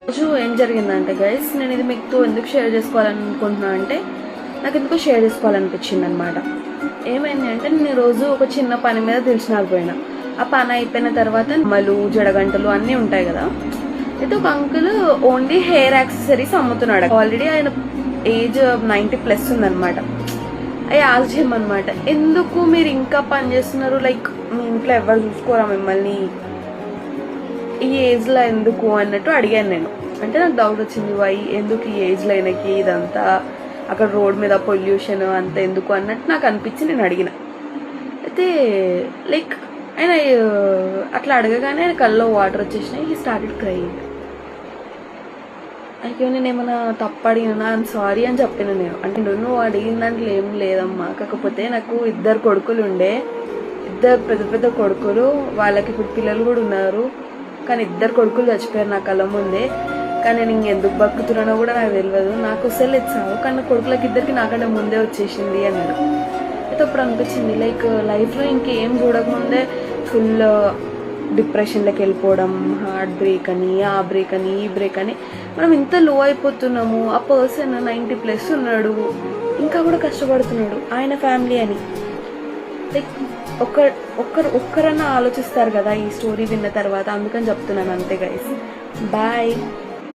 రోజు ఏం జరిగిందంటే గైస్, నేను ఇది మీకు ఎందుకు షేర్ చేసుకోవాలనుకుంటున్నా అంటే నాకు ఎందుకు షేర్ చేసుకోవాలనిపించింది అనమాట. ఏమైంది అంటే నేను ఈరోజు ఒక చిన్న పని మీద తెలిసినాకపోయినా, ఆ పని అయిపోయిన తర్వాత మలు జడగంటలు అన్నీ ఉంటాయి కదా. అయితే ఒక అంకుల్ ఓన్లీ హెయిర్ యాక్సెసరీస్ అమ్ముతున్నాడు. ఆల్రెడీ ఆయన ఏజ్ 90+ ఉందన్నమాట. అవి ఆశ్చర్యమన్నమాట, ఎందుకు మీరు ఇంకా పని చేస్తున్నారు, లైక్ మీ ఇంట్లో ఎవరు చూసుకోరా మిమ్మల్ని ఈ ఏజ్లో ఎందుకు అన్నట్టు అడిగాను నేను. అంటే నాకు డౌట్ వచ్చింది, వై ఎందుకు ఈ ఏజ్లో ఆయనకి ఇదంతా, అక్కడ రోడ్ మీద పొల్యూషన్ అంతా ఎందుకు అన్నట్టు నాకు అనిపించి నేను అడిగిన. అయితే లైక్ ఆయన అట్లా అడగగానే ఆయన కళ్ళలో వాటర్ వచ్చేసినాయి. He started crying. అయ్యో నేను ఏమైనా తప్పు అడిగినా, ఐఎమ్ సారీ అని చెప్పిన నేను. అంటే నువ్వు అడిగిన దాంట్లో ఏం లేదమ్మా, కాకపోతే నాకు 2 కొడుకులు ఉండే, 2 పెద్ద పెద్ద కొడుకులు, వాళ్ళకి ఇప్పుడు పిల్లలు కూడా ఉన్నారు, కానీ 2 కొడుకులు చచ్చిపోయారు నా కళ్ళ ముందే. కానీ నేను ఇంకెందుకు బతుకుతున్నానో కూడా నాకు తెలియదు. నాకు అసలు చావు, కానీ కొడుకులకి 2కి నాకంటే ముందే వచ్చేసింది అన్నాడు. అయితే అప్పుడు అనిపించింది, లైక్ లైఫ్లో ఇంకేం చూడకముందే ఫుల్ డిప్రెషన్లోకి వెళ్ళిపోవడం, హార్ట్ బ్రేక్ అని, ఆ బ్రేక్ అని, ఈ బ్రేక్ అని మనం ఇంత లో అయిపోతున్నాము. ఆ పర్సన్ 90+ ఉన్నాడు, ఇంకా కూడా కష్టపడుతున్నాడు, ఆయన ఫ్యామిలీ అని. లైక్ ఒక్కరన్నా ఆలోచిస్తారు కదా ఈ స్టోరీ విన్న తర్వాత. అందుకని చెప్తున్నాను అంతే గైస్. బాయ్.